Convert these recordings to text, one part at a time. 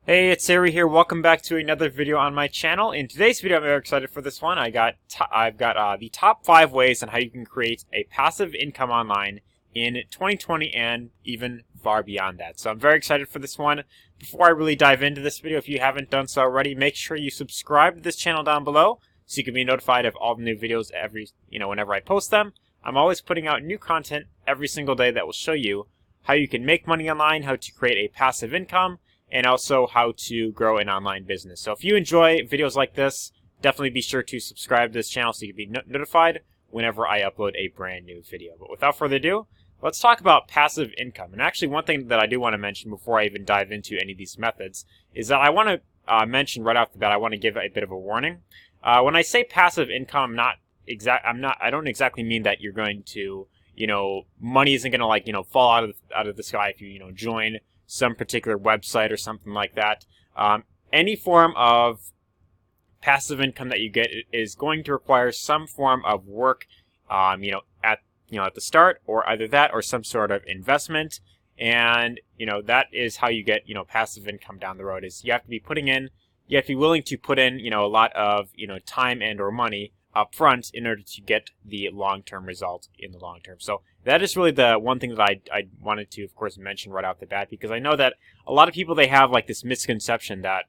Hey, it's Arie here. Welcome back to another video on my channel. In today's video, I'm very excited for this one. I've got the top 5 ways on how you can create a passive income online in 2020 and even far beyond that. So I'm very excited for this one. Before I really dive into this video, if you haven't done so already, make sure you subscribe to this channel down below so you can be notified of all the new videos whenever I post them. I'm always putting out new content every single day that will show you how you can make money online, how to create a passive income, and also how to grow an online business. So if you enjoy videos like this, definitely be sure to subscribe to this channel so you can be notified whenever I upload a brand new video. But without further ado, let's talk about passive income. And actually, one thing that I do want to mention before I even dive into any of these methods is that I want to mention right off the bat, I want to give a bit of a warning. When I say passive income, I don't exactly mean that you're going to, money isn't going to fall out of the sky if you join some particular website or something like that. Any form of passive income that you get is going to require some form of work, at the start, or either that or some sort of investment. And that is how you get passive income down the road. Is you have to be willing to put in a lot of time and or money up front in order to get the long-term result in the long term. So that is really the one thing that I wanted to, of course, mention right off the bat, because I know that a lot of people, they have like this misconception that,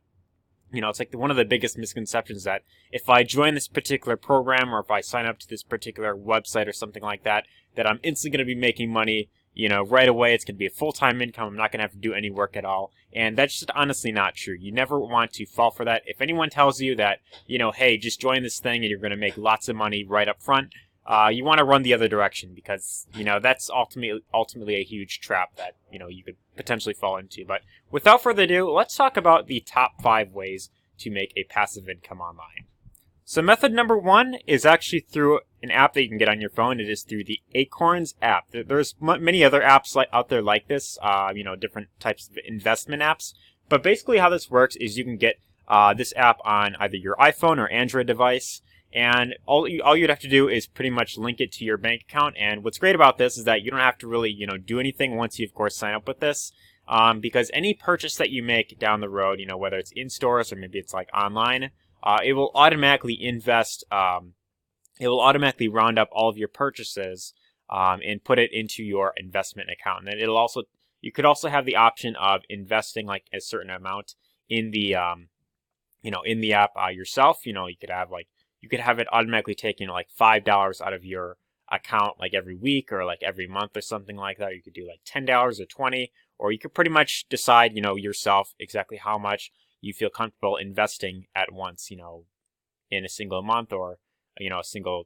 it's like one of the biggest misconceptions that if I join this particular program or if I sign up to this particular website or something like that, that I'm instantly going to be making money, right away. It's going to be a full-time income. I'm not going to have to do any work at all. And that's just honestly not true. You never want to fall for that. If anyone tells you that, hey, just join this thing and you're going to make lots of money right up front, you want to run the other direction, because, that's ultimately a huge trap that, you could potentially fall into. But without further ado, let's talk about the top 5 ways to make a passive income online. So method number 1 is actually through an app that you can get on your phone. It is through the Acorns app. There's many other apps out there like this, different types of investment apps. But basically how this works is you can get this app on either your iPhone or Android device. And all you'd have to do is pretty much link it to your bank account. And what's great about this is that you don't have to really, do anything once you, of course, sign up with this. Because any purchase that you make down the road, whether it's in stores or maybe it's like online, it will automatically it will automatically round up all of your purchases and put it into your investment account. And then you could also have the option of investing like a certain amount in the in the app yourself. You could have it automatically taking like $5 out of your account like every week or like every month or something like that. You could do like $10 or $20, or you could pretty much decide yourself exactly how much you feel comfortable investing at once, in a single month or a single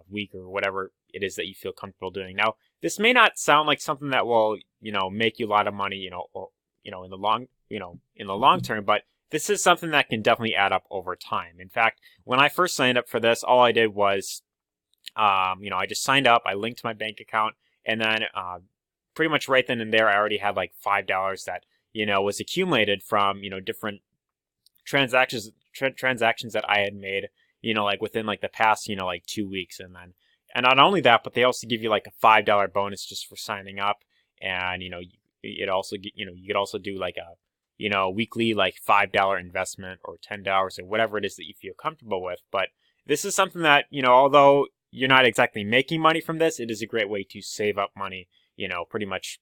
week or whatever it is that you feel comfortable doing. Now, this may not sound like something that will make you a lot of money, in the long term, but this is something that can definitely add up over time. In fact, when I first signed up for this, all I did was, I just signed up, I linked my bank account, and then pretty much right then and there, I already had like $5 that was accumulated from different transactions that I had made like within like the past like 2 weeks. And not only that, but they also give you like a $5 bonus just for signing up. And you could also do like a weekly like $5 investment or $10 or whatever it is that you feel comfortable with. But this is something that although you're not exactly making money from this, it is a great way to save up money pretty much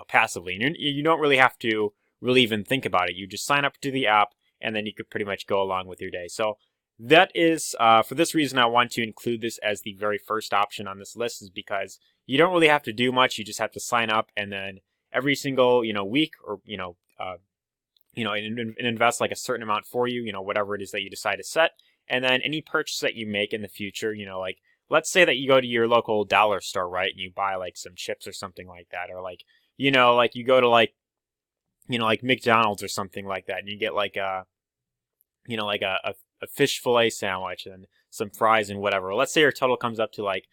passively. And you don't really have to really even think about it. You just sign up to the app, and then you could pretty much go along with your day. So that is, for this reason, I want to include this as the very first option on this list, is because you don't really have to do much. You just have to sign up, and then every single, week or, and invest like a certain amount for you, whatever it is that you decide to set. And then any purchase that you make in the future, like, let's say that you go to your local dollar store, right, and you buy like some chips or something like that, or like, like you go to like, like McDonald's or something like that, and you get like a fish fillet sandwich and some fries and whatever. Let's say your total comes up to like,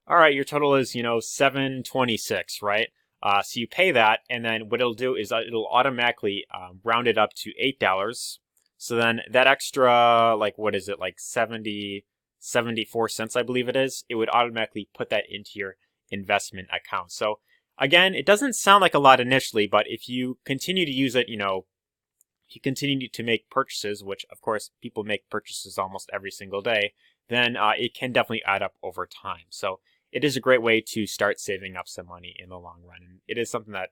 all right, your total is, $7.26, right? So you pay that, and then what it'll do is it'll automatically round it up to $8. So then that extra, like, what is it, like 74 cents, I believe it is, it would automatically put that into your investment account. So again, it doesn't sound like a lot initially, but if you continue to use it, if you continue to make purchases, which of course people make purchases almost every single day, then it can definitely add up over time. So it is a great way to start saving up some money in the long run. And it is something that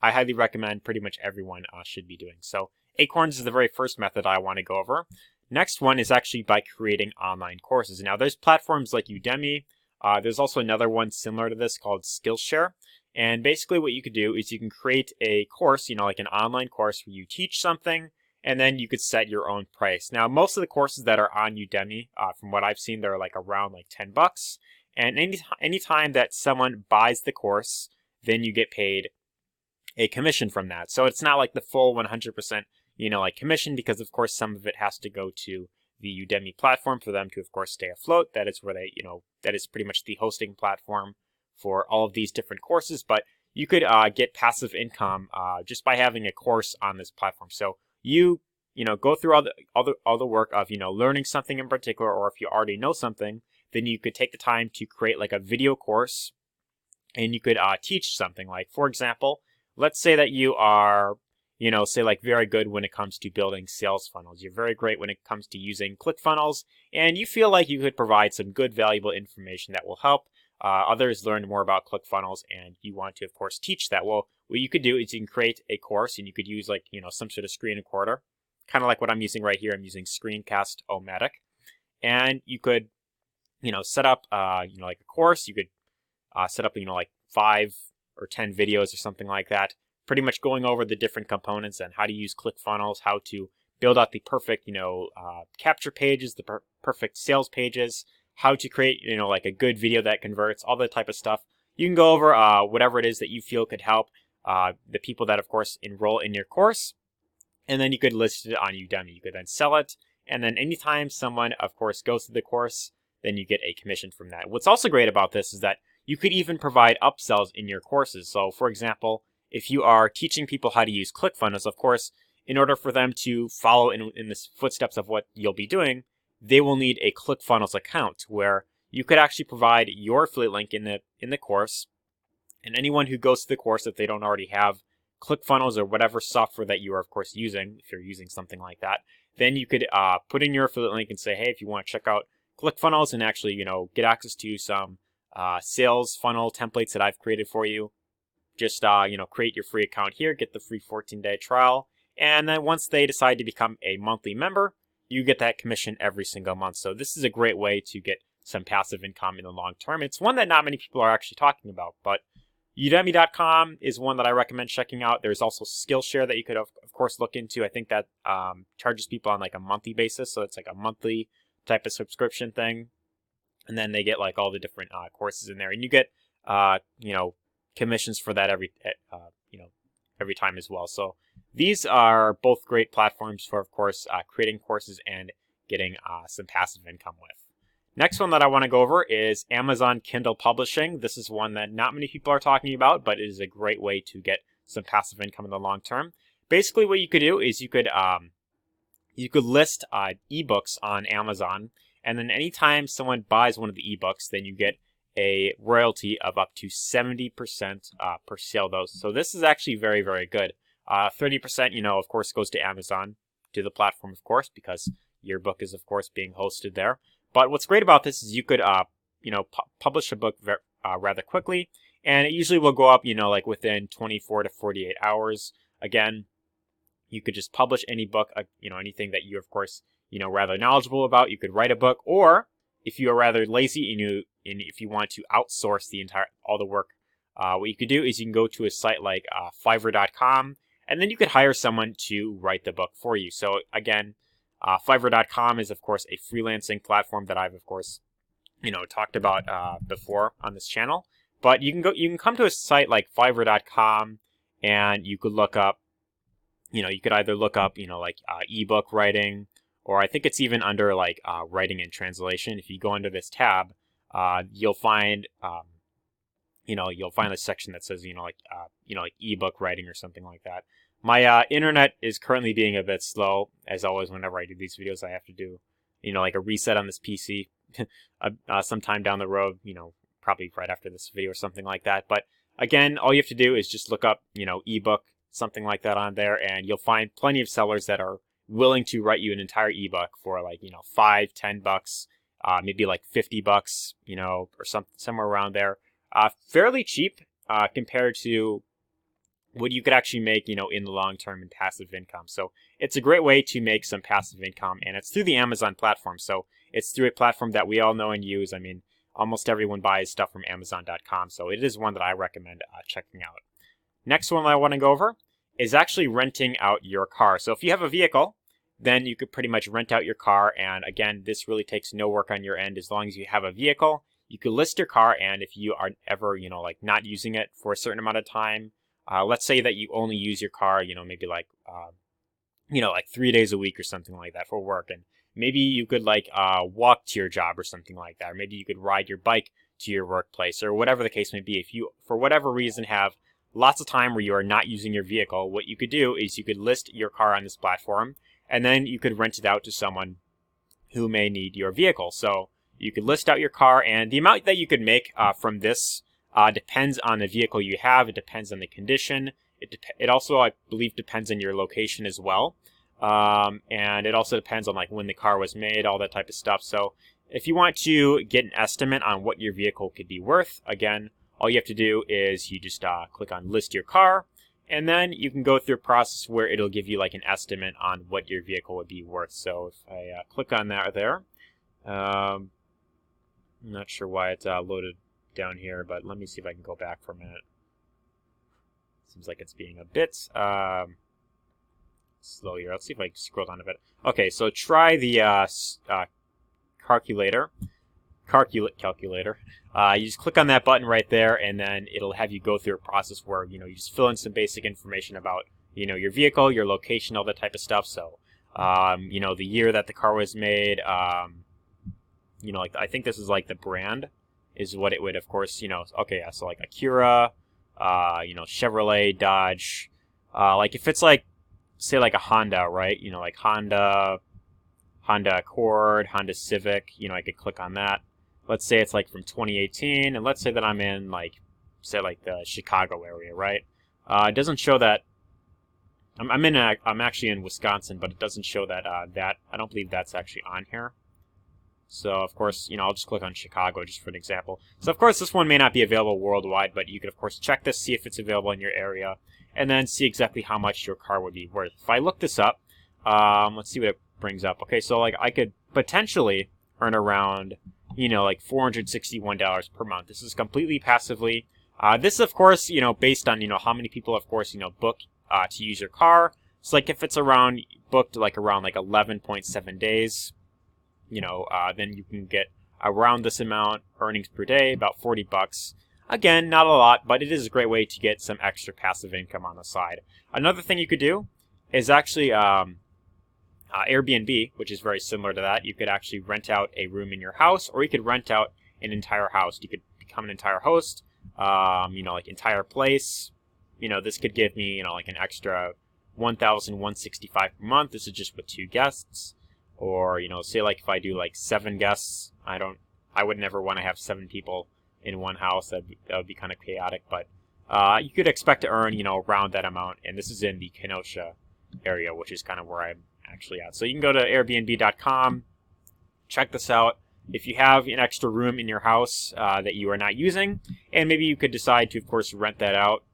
I highly recommend pretty much everyone should be doing. So Acorns is the very first method I want to go over. Next one is actually by creating online courses. Now there's platforms like Udemy. There's also another one similar to this called Skillshare. And basically what you could do is you can create a course, like an online course where you teach something, and then you could set your own price. Now, most of the courses that are on Udemy, from what I've seen, they're like around like $10. And anytime that someone buys the course, then you get paid a commission from that. So it's not like the full 100%, like commission, because of course some of it has to go to the Udemy platform for them to, of course, stay afloat. That is where they, that is pretty much the hosting platform for all of these different courses. But you could get passive income just by having a course on this platform. So you go through all the work of learning something in particular, or if you already know something, then you could take the time to create like a video course, and you could teach something. Like, for example, let's say that you are say like very good when it comes to building sales funnels. You're very great when it comes to using ClickFunnels, and you feel like you could provide some good, valuable information that will help others learn more about ClickFunnels, and you want to, of course, teach that. Well, what you could do is you can create a course, and you could use like, some sort of screen recorder, kind of like what I'm using right here. I'm using Screencast-O-Matic, and you could, set up, like a course. You could set up, like 5 or 10 videos or something like that, pretty much going over the different components and how to use ClickFunnels, how to build out the perfect, capture pages, the perfect sales pages, how to create, like a good video that converts, all that type of stuff. You can go over whatever it is that you feel could help the people that, of course, enroll in your course, and then you could list it on Udemy. You could then sell it, and then anytime someone, of course, goes through the course, then you get a commission from that. What's also great about this is that you could even provide upsells in your courses. So, for example, if you are teaching people how to use ClickFunnels, of course, in order for them to follow in the footsteps of what you'll be doing, they will need a ClickFunnels account, where you could actually provide your affiliate link in the course, and anyone who goes to the course, if they don't already have ClickFunnels or whatever software that you are, of course, using, if you're using something like that, then you could put in your affiliate link and say, hey, if you want to check out ClickFunnels and actually, get access to some sales funnel templates that I've created for you, just, create your free account here, get the free 14-day trial, and then once they decide to become a monthly member, you get that commission every single month. So this is a great way to get some passive income in the long term. It's one that not many people are actually talking about, but Udemy.com is one that I recommend checking out. There's also Skillshare that you could, of course, look into. I think that charges people on like a monthly basis, so it's like a monthly type of subscription thing, and then they get like all the different courses in there, and you get commissions for that every time as well. So these are both great platforms for, of course, creating courses and getting some passive income with. Next one that I want to go over is Amazon Kindle Publishing. This is one that not many people are talking about, but it is a great way to get some passive income in the long term. Basically, what you could do is you could list ebooks on Amazon, and then anytime someone buys one of the ebooks, then you get a royalty of up to 70% per sale. So this is actually very, very good. 30%, of course, goes to Amazon, to the platform, of course, because your book is, of course, being hosted there. But what's great about this is you could, publish a book rather quickly, and it usually will go up, like within 24 to 48 hours. Again, you could just publish any book, anything that you're, of course, rather knowledgeable about. You could write a book, or if you are rather lazy and if you want to outsource all the work, what you could do is you can go to a site like Fiverr.com, and then you could hire someone to write the book for you. So again, Fiverr.com is, of course, a freelancing platform that I've, of course, talked about before on this channel. But you can come to a site like Fiverr.com, and you could look up, you could either look up, like ebook writing, or I think it's even under like writing and translation. If you go under this tab, you'll find, you'll find a section that says, like ebook writing or something like that. My internet is currently being a bit slow. As always, whenever I do these videos, I have to do, like a reset on this PC sometime down the road, probably right after this video or something like that. But again, all you have to do is just look up, ebook something like that on there, and you'll find plenty of sellers that are willing to write you an entire ebook for like, you know, $5-10, maybe like $50, you know, or somewhere around there. Fairly cheap compared to what you could actually make, you know, in the long term in passive income. So it's a great way to make some passive income, and it's through the Amazon platform. So it's through a platform that we all know and use. I mean, almost everyone buys stuff from Amazon.com, so it is one that I recommend checking out. Next one that I want to go over is actually renting out your car. So if you have a vehicle, then you could pretty much rent out your car, and again, this really takes no work on your end. As long as you have a vehicle, you could list your car, and if you are ever, you know, like not using it for a certain amount of time, let's say that you only use your car, you know, maybe like, you know, like 3 days a week or something like that for work. And maybe you could like walk to your job or something like that. Or maybe you could ride your bike to your workplace, or whatever the case may be. If you, for whatever reason, have lots of time where you are not using your vehicle, what you could do is you could list your car on this platform, and then you could rent it out to someone who may need your vehicle. So you could list out your car, and the amount that you could make from this depends on the vehicle you have. It depends on the condition. It also, I believe, depends on your location as well. And it also depends on like when the car was made, all that type of stuff. So if you want to get an estimate on what your vehicle could be worth, again, all you have to do is you just click on list your car, and then you can go through a process where it'll give you like an estimate on what your vehicle would be worth. So if I click on that there, I'm not sure why it's loaded down here, but let me see if I can go back for a minute. Seems like it's being a bit slow here. Let's see if I can scroll down a bit. Okay, so try the calculator. You just click on that button right there, and then it'll have you go through a process where, you know, you just fill in some basic information about, you know, your vehicle, your location, all that type of stuff. So, you know, the year that the car was made, you know, like I think this is like the brand is what it would, of course, you know. Okay, yeah, so like Acura, you know, Chevrolet, Dodge, like if it's like, say like a Honda, right? You know, like Honda Accord, Honda Civic, you know, I could click on that. Let's say it's like from 2018, and let's say that I'm in like, say like the Chicago area, right? It doesn't show that. I'm actually in Wisconsin, but it doesn't show that that I don't believe that's actually on here. So of course, you know, I'll just click on Chicago just for an example. So of course, this one may not be available worldwide, but you could of course check this, see if it's available in your area, and then see exactly how much your car would be worth. If I look this up, let's see what it brings up. Okay, so like I could potentially earn around, you know, like $461 per month. This is completely passively. This is of course, you know, based on, you know, how many people, of course, you know, book to use your car. So like if it's around booked like around like 11.7 days, you know, then you can get around this amount earnings per day, about $40. Again, not a lot, but it is a great way to get some extra passive income on the side. Another thing you could do is actually Airbnb, which is very similar to that. You could actually rent out a room in your house, or you could rent out an entire house. You could become an entire host, you know, like entire place. You know, this could give me, you know, like an extra $1,165 per month. This is just with 2 guests. Or, you know, say like if I do like 7 guests, I would never want to have 7 people in one house. That would be kind of chaotic, but you could expect to earn, you know, around that amount. And this is in the Kenosha area, which is kind of where I'm actually at. So you can go to airbnb.com, check this out. If you have an extra room in your house that you are not using, and maybe you could decide to, of course, rent that out.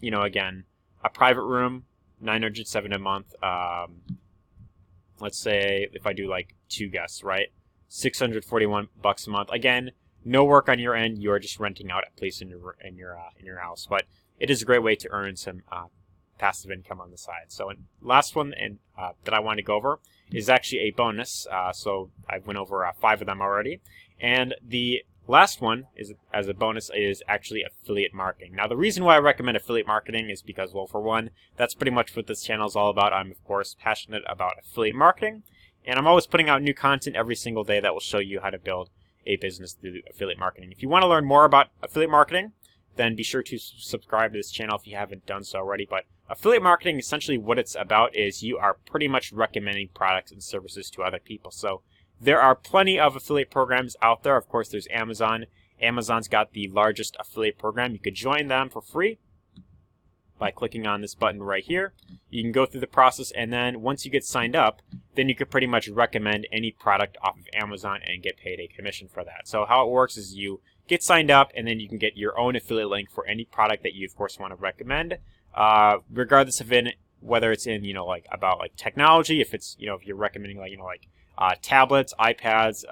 You know, again, a private room, $907 a month. Let's say if I do like 2 guests, right? $641 a month. Again, no work on your end. You are just renting out a place in your house. But it is a great way to earn some passive income on the side. So last one that I want to go over is actually a bonus. So I went over 5 of them already. And the last one is, as a bonus, is actually affiliate marketing. Now, the reason why I recommend affiliate marketing is because, well, for one, that's pretty much what this channel is all about. I'm, of course, passionate about affiliate marketing, and I'm always putting out new content every single day that will show you how to build a business through affiliate marketing. If you want to learn more about affiliate marketing, then be sure to subscribe to this channel if you haven't done so already. But affiliate marketing, essentially what it's about is you are pretty much recommending products and services to other people. So there are plenty of affiliate programs out there. Of course, there's Amazon. Amazon's got the largest affiliate program. You could join them for free. by clicking on this button right here. You can go through the process, and then once you get signed up, then you could pretty much recommend any product off of Amazon and get paid a commission for that. So how it works is you get signed up, and then you can get your own affiliate link for any product that you, of course, want to recommend, regardless of whether it's in, like about like technology, if it's, if you're recommending like, tablets, iPads,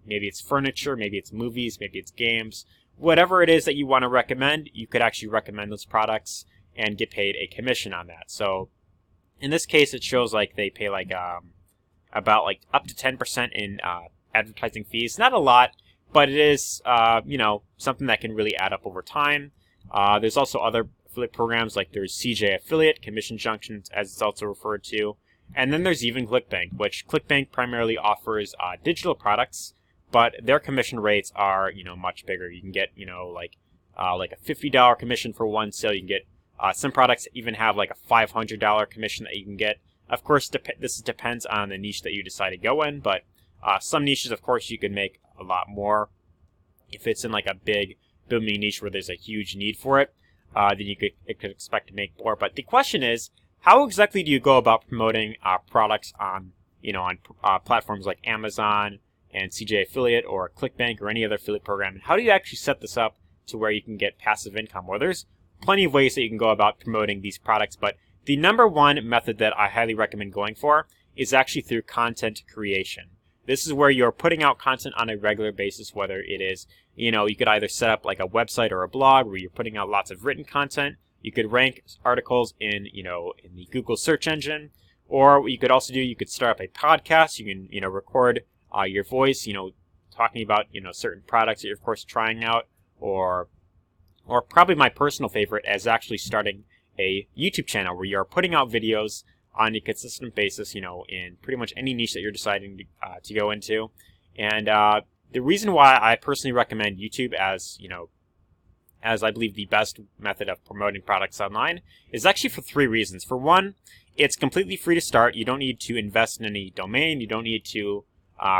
maybe it's furniture, maybe it's movies, maybe it's games, whatever it is that you want to recommend, you could actually recommend those products and get paid a commission on that. So in this case, it shows like they pay like about like up to 10% in advertising fees. Not a lot, but it is something that can really add up over time. There's also other affiliate programs, like there's CJ Affiliate, Commission Junctions, as it's also referred to. And then there's even ClickBank, which ClickBank primarily offers digital products, but their commission rates are, much bigger. You can get, like a $50 commission for one sale. You can get some products even have like a $500 commission that you can get. Of course, this depends on the niche that you decide to go in, but some niches, of course, you can make a lot more. If it's in like a big booming niche where there's a huge need for it, then you could expect to make more. But the question is, how exactly do you go about promoting products on platforms like Amazon and CJ Affiliate or ClickBank or any other affiliate program? And how do you actually set this up to where you can get passive income? Well, there's plenty of ways that you can go about promoting these products, but the number one method that I highly recommend going for is actually through content creation. This is where you're putting out content on a regular basis, whether it is, you could either set up like a website or a blog where you're putting out lots of written content. You could rank articles in the Google search engine, or what you could also do, you could start up a podcast. You can, record your voice, talking about, certain products that you're, of course, trying out, or probably my personal favorite is actually starting a YouTube channel where you're putting out videos on a consistent basis, in pretty much any niche that you're deciding to go into. And the reason why I personally recommend YouTube as I believe the best method of promoting products online is actually for three reasons. For one, it's completely free to start. You don't need to invest in any domain. You don't need to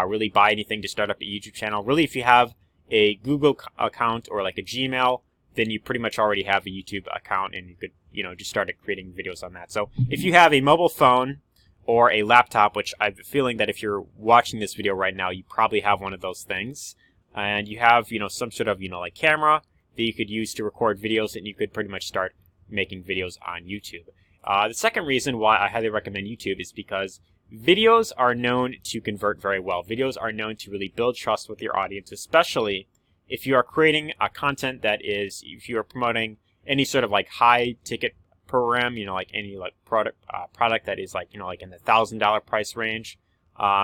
really buy anything to start up a YouTube channel. Really, if you have a Google account or like a Gmail, then you pretty much already have a YouTube account, and you could, just start creating videos on that. So if you have a mobile phone or a laptop, which I have a feeling that if you're watching this video right now, you probably have one of those things, and you have, some sort of, like camera that you could use to record videos, and you could pretty much start making videos on YouTube. The second reason why I highly recommend YouTube is because videos are known to convert very well. Videos are known to really build trust with your audience, especially if you are creating a content that is, if you are promoting any sort of like high ticket program, like any like product that is like, like in the $1,000 price range,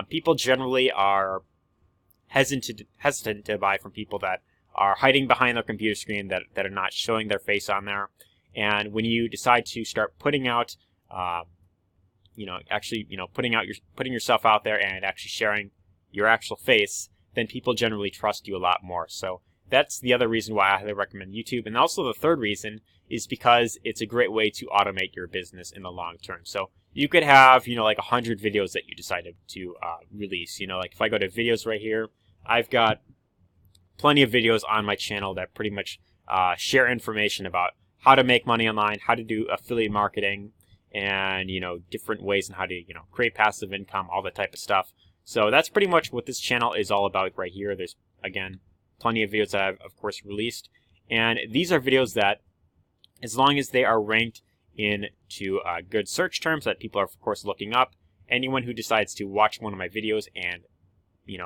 people generally are hesitant to buy from people that are hiding behind their computer screen, that are not showing their face on there. And when you decide to start putting out, putting yourself out there and actually sharing your actual face, then people generally trust you a lot more. So that's the other reason why I highly recommend YouTube. And also the third reason is because it's a great way to automate your business in the long term. So you could have, like 100 videos that you decided to release. Like if I go to videos right here, I've got plenty of videos on my channel that pretty much share information about how to make money online, how to do affiliate marketing, and different ways on how to create passive income, all that type of stuff. So that's pretty much what this channel is all about right here. There's, again, plenty of videos that I've, of course, released. And these are videos that, as long as they are ranked into good search terms that people are, of course, looking up, anyone who decides to watch one of my videos and,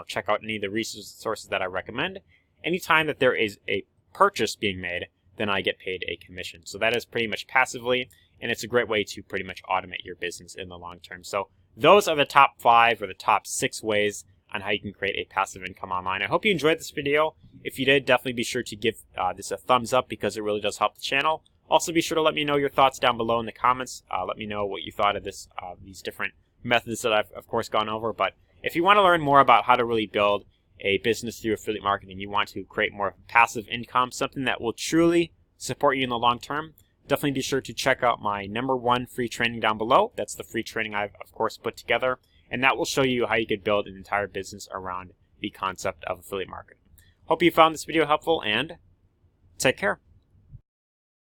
check out any of the resources that I recommend, anytime that there is a purchase being made, then I get paid a commission. So that is pretty much passively, and it's a great way to pretty much automate your business in the long term. So those are the top 5 or the top 6 ways on how you can create a passive income online. I hope you enjoyed this video. If you did, definitely be sure to give this a thumbs up because it really does help the channel. Also, be sure to let me know your thoughts down below in the comments. Let me know what you thought of this, these different methods that I've, of course, gone over. But if you want to learn more about how to really build a business through affiliate marketing, you want to create more passive income, something that will truly support you in the long term, definitely be sure to check out my #1 free training down below. That's the free training I've, of course, put together, and that will show you how you could build an entire business around the concept of affiliate marketing. Hope you found this video helpful, and take care.